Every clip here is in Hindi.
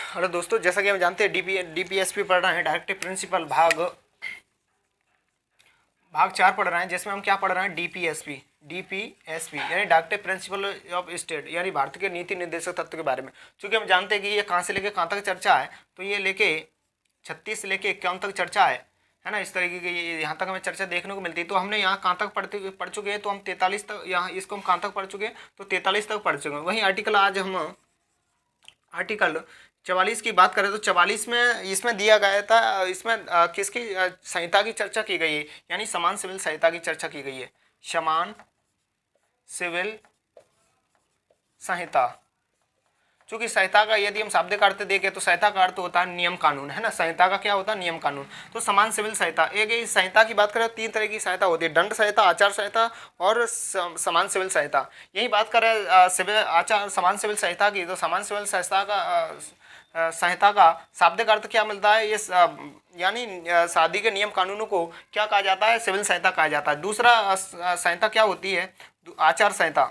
हेलो दोस्तों, जैसा कि हम जानते हैं डीपीएसपी पढ़ रहे हैं, डायरेक्टिव प्रिंसिपल भाग 4 पढ़ रहे हैं, जिसमें हम क्या पढ़ रहे हैं, डीपीएसपी यानी डायरेक्टिव प्रिंसिपल ऑफ स्टेट यानी भारत के नीति निर्देशक तत्व के बारे में। चूंकि हम जानते हैं कि ये कहाँ से लेके कहाँ तक चर्चा है, तो ये लेके 36 से लेके 51 तक चर्चा है ना। इस तरीके की यहाँ तक हमें चर्चा देखने को मिलती है। तो हमने यहाँ कहाँ तक पढ़ चुके हैं, तो हम 43 तक, यहाँ इसको हम कहाँ तक पढ़ चुके हैं, तो 43 तक पढ़ चुके हैं। वहीं आर्टिकल 44 की बात करें तो 44 में इसमें दिया गया था, इसमें किसकी संहिता की चर्चा की गई है, यानी समान सिविल संहिता की चर्चा की गई है। समान सिविल संहिता, चूंकि संहिता का यदि हम शाब्दिक अर्थ देखें तो संहिता का अर्थ होता है नियम कानून, है ना। संहिता का क्या होता है, नियम कानून। तो समान सिविल संहिता, एक इस संहिता की बात करें तो 3 तरह की संहिता होती है, दंड संहिता, आचार संहिता और समान सिविल संहिता। यही बात करें समान सिविल संहिता की, तो समान सिविल संहिता का शाब्दिक अर्थ क्या मिलता है, ये यानी शादी के नियम कानूनों को क्या कहा जाता है, सिविल संहिता कहा जाता है। दूसरा संहिता क्या होती है, आचार संहिता।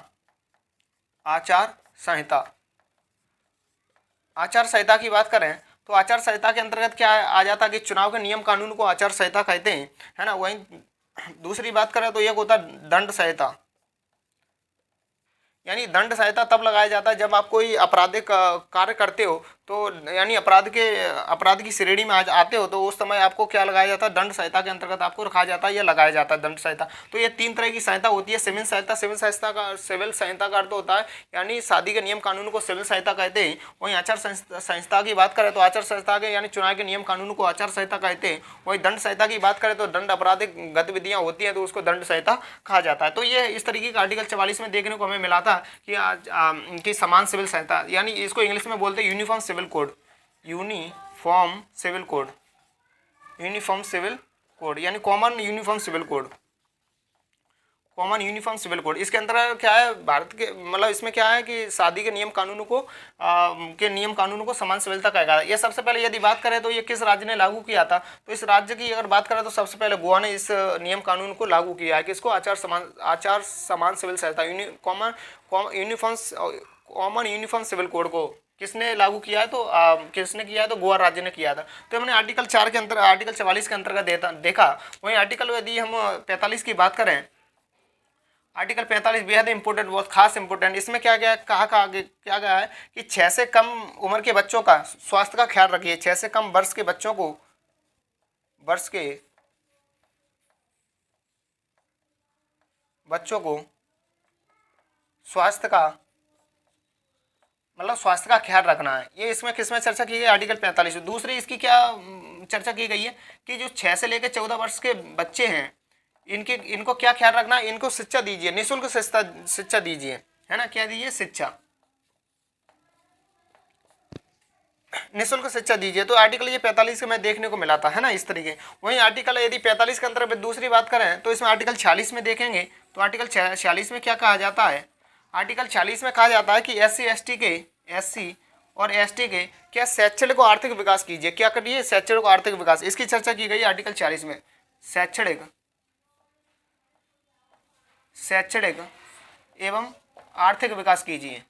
आचार संहिता की बात करें तो आचार संहिता के अंतर्गत क्या आ जाता है कि चुनाव के नियम कानून को आचार संहिता कहते हैं, है ना। वहीं दूसरी बात करें तो एक होता है दंड संहिता, यानी दंड संहिता तब लगाया जाता है जब आप कोई आपराधिक कार्य करते हो, तो यानी अपराध की श्रेणी में आज आते हो, तो उस समय आपको क्या लगाया जाता है, दंड संहिता के अंतर्गत आपको रखा जाता है या लगाया जाता है दंड संहिता। तो ये 3 तरह की संहिता होती है। सिविल संहिता का अर्थ होता है यानी शादी के नियम कानून को सिविल संहिता कहते हैं। वहीं आचार संहिता की बात करें तो आचार संहिता के यानी चुनाव के नियम कानून को आचार संहिता कहते हैं। वहीं दंड संहिता की बात करें तो दंड आपराधिक गतिविधियां होती हैं तो उसको दंड संहिता कहा जाता है। तो ये इस तरीके का आर्टिकल 44 में देखने को हमें मिला था कि समान सिविल संहिता, यानी इसको इंग्लिश में बोलते हैं यूनिफॉर्म सिविल कोड यानी कॉमन यूनिफॉर्म सिविल कोड। इसके अंदर क्या है, भारत के मतलब इसमें क्या है कि शादी के नियम कानूनों को समान सिविलता कहा गया। ये सबसे पहले यदि बात करें तो ये किस राज्य ने लागू किया था, तो इस राज्य की अगर बात करें तो सबसे पहले गोवा ने इस नियम कानून को लागू किया है। किसको, आचार समान सिविल संहिता कॉमन यूनिफॉर्म सिविल कोड को किसने लागू किया है, तो किसने किया है, तो गोवा राज्य ने किया था। तो हमने आर्टिकल 44 के अंतर्गत देखा। वहीं आर्टिकल यदि हम 45 की बात करें, आर्टिकल 45 बेहद इंपॉर्टेंट, बहुत खास इंपॉर्टेंट। इसमें क्या क्या क्या गया है कि 6 से कम उम्र के बच्चों का स्वास्थ्य का ख्याल रखिए। 6 से कम वर्ष के बच्चों को स्वास्थ्य का ख्याल रखना है। ये इसमें किसमें चर्चा की गई, आर्टिकल 45। दूसरी इसकी क्या चर्चा की गई है कि जो 6 से लेकर 14 वर्ष के बच्चे हैं, इनको क्या ख्याल रखना है, इनको शिक्षा दीजिए, निःशुल्क शिक्षा दीजिए, है ना। क्या दीजिए, निःशुल्क शिक्षा दीजिए। तो आर्टिकल ये 45 में देखने को मिला था, है ना, इस तरीके। वहीं आर्टिकल यदि 45 के अंतर्गत दूसरी बात करें तो इसमें आर्टिकल 46 में देखेंगे, तो आर्टिकल 46 में क्या कहा जाता है, आर्टिकल 46 में कहा जाता है कि एससी और एसटी के क्या शैक्षणिक और आर्थिक विकास कीजिए। क्या करिए, शैक्षणिक और आर्थिक विकास, इसकी चर्चा की गई आर्टिकल 40 में। शैक्षणिक एवं आर्थिक विकास कीजिए।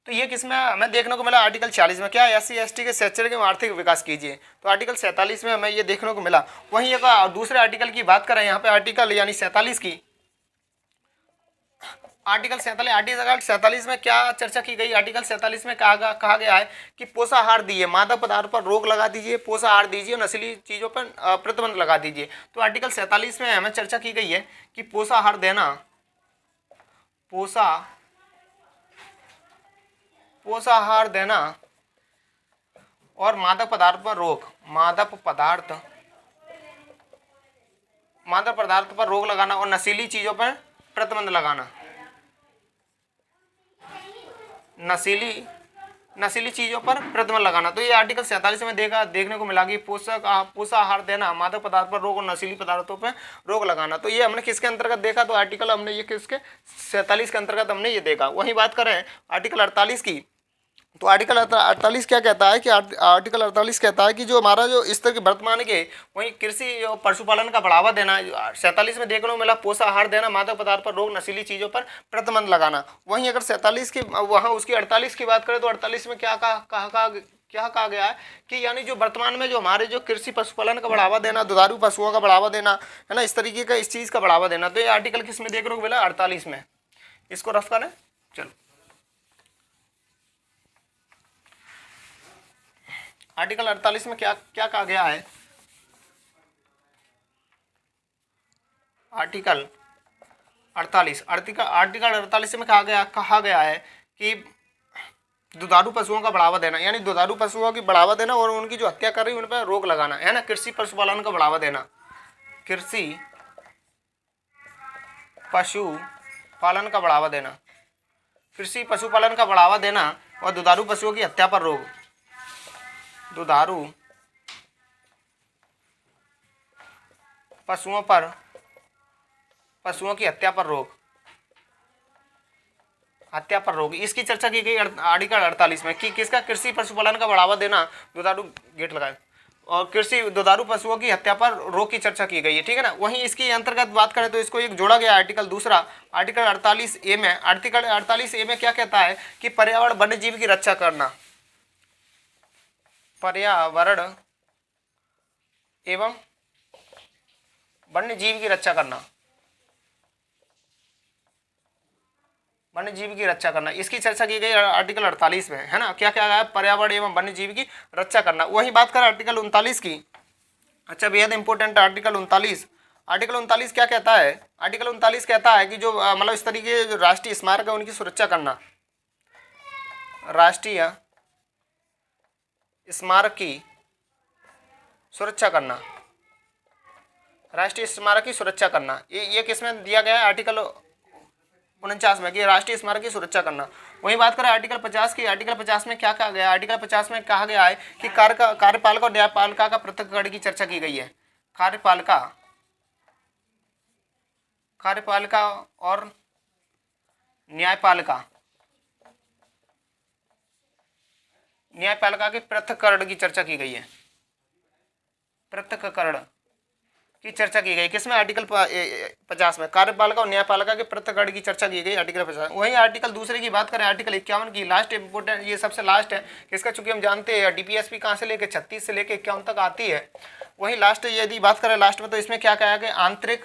तो ये किसमें हमें देखने को मिला, आर्टिकल 40 में। क्या, एससी एसटी के शैक्षणिक एवं आर्थिक विकास कीजिए, तो आर्टिकल 47 में हमें ये देखने को मिला। वहीं एक दूसरे आर्टिकल की बात करें, यहाँ पे आर्टिकल यानी 47 की, आर्टिकल 47 में क्या चर्चा की गई, आर्टिकल 47 में कहा गया है कि पोषाहार दिए, मादक पदार्थ पर रोक लगा दीजिए, पोषाहार दीजिए, नशीली चीज़ों पर प्रतिबंध लगा दीजिए। तो आर्टिकल 47 में हमें चर्चा की गई है कि पोषाहार देना और मादक पदार्थ पर रोक लगाना और नशीली चीज़ों पर प्रतिबंध लगाना, नशीली चीज़ों पर प्रतिबंध लगाना। तो ये आर्टिकल 47 में देखने को मिला कि पोषाहार देना, मादक पदार्थ पर रोक और नशीली पदार्थों पर रोक लगाना। तो ये हमने किसके अंतर्गत देखा, तो आर्टिकल हमने ये किसके 47 के अंतर्गत हमने ये देखा। वहीं बात करें आर्टिकल 48 की, तो आर्टिकल 48 क्या कहता है कि आर्टिकल 48 कहता है कि जो हमारा जो इस तरह के वर्तमान के वहीं कृषि और पशुपालन का बढ़ावा देना। 47 में देखने को मिला पोषण आहार देना, मादक पदार्थ पर रोक, नशीली चीज़ों पर प्रतिबंध लगाना। वहीं अगर 47 की वहाँ उसकी 48 की बात करें तो 48 में क्या कहा गया है कि यानी जो वर्तमान में जो हमारे जो कृषि पशुपालन का बढ़ावा देना, दुधारू पशुओं का बढ़ावा देना, है ना, इस तरीके का इस चीज़ का बढ़ावा देना। तो ये आर्टिकल किस में देखने को मिला? 48 में। इसको रफ करें। चलो, आर्टिकल 48 में क्या क्या कहा गया है? आर्टिकल 48 में कहा गया है कि दुधारू पशुओं का बढ़ावा देना, यानी दुधारू पशुओं की बढ़ावा देना और उनकी जो हत्या कर रही है उन पर रोक लगाना, है ना। कृषि पशुपालन का बढ़ावा देना, कृषि पशुपालन का बढ़ावा देना, कृषि पशुपालन का बढ़ावा देना और दुधारू पशुओं की हत्या पर रोक, दुधारू पशुओं की हत्या पर रोक, इसकी चर्चा की गई आर्टिकल 48 में कि किसका? कृषि पशुपालन का बढ़ावा देना, दुधारू गेट लगाए और कृषि दुधारू पशुओं की हत्या पर रोक की चर्चा की गई है, ठीक है ना। वहीं इसके अंतर्गत बात करें तो इसको एक जोड़ा गया आर्टिकल दूसरा, आर्टिकल 48A में। आर्टिकल 48A में क्या कहता है कि पर्यावरण वन्य जीव की रक्षा करना, पर्यावरण एवं वन्य जीव की रक्षा करना, वन्य जीव की रक्षा करना, इसकी चर्चा की गई आर्टिकल 48 में, है ना। क्या क्या है? पर्यावरण एवं वन्य जीव की रक्षा करना। वही बात करें आर्टिकल 39 की। अच्छा, बेहद इंपॉर्टेंट आर्टिकल 39। आर्टिकल 39 क्या कहता है? आर्टिकल 39 कहता है कि जो मतलब इस तरीके के जो राष्ट्रीय स्मारक है उनकी सुरक्षा करना, राष्ट्रीय स्मारक की सुरक्षा करना, राष्ट्रीय स्मारक की सुरक्षा करना। ये किसमें दिया गया है? आर्टिकल 49 में कि राष्ट्रीय स्मारक की सुरक्षा करना। वही बात करें आर्टिकल 50 की। आर्टिकल 50 में क्या कहा गया? आर्टिकल 50 में कहा गया है कि कार्यपालिका और न्यायपालिका का पृथक्करण की चर्चा की गई है। कार्यपालिका और न्यायपालिका के पृथक्करण की चर्चा की गई है, पृथक्करण की चर्चा की गई किसमें? आर्टिकल 50 में। कार्यपालिका और न्यायपालिका के पृथक्करण की चर्चा की गई आर्टिकल 50। वहीं आर्टिकल दूसरे की बात करें, आर्टिकल 51 की, लास्ट इंपोर्टेंट, ये सबसे लास्ट है इसका, चूंकि हम जानते हैं डीपीएसपी कहाँ से लेकर 36 से लेकर 51 तक आती है। वहीं लास्ट यदि बात करें लास्ट में, तो इसमें क्या कहा गया? आंतरिक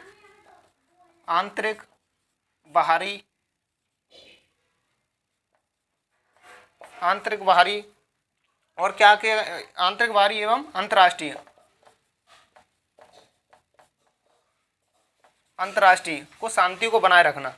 बाहरी और क्या के आंतरिक बाहरी एवं अंतर्राष्ट्रीय को शांति को बनाए रखना,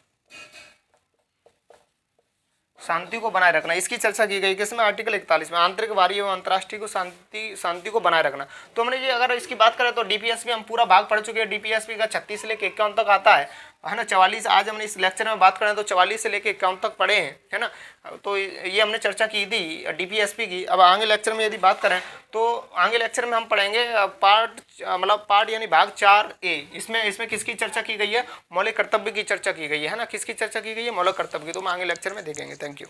इसकी चर्चा की गई किसमें? आर्टिकल 41 में। आंतरिक बाहरी एवं अंतर्राष्ट्रीय को शांति को बनाए रखना। तो हमने ये अगर इसकी बात करें तो डीपीएसपी हम पूरा भाग पढ़ चुके हैं। डीपीएसपी का 36 से लेकर 51 तक आता है ना। 44 आज हमने इस लेक्चर में बात करें तो 44 से लेकर 51 तक पढ़े हैं, है ना। तो ये हमने चर्चा की थी डीपीएसपी की। अब आगे लेक्चर में यदि बात करें तो आगे लेक्चर में हम पढ़ेंगे पार्ट यानी भाग 4A। इसमें किसकी चर्चा की गई है? मौलिक कर्तव्य की चर्चा की गई है ना। किसकी चर्चा की गई है? मौलिक कर्तव्य की। तो हम आगे लेक्चर में देखेंगे। Thank you.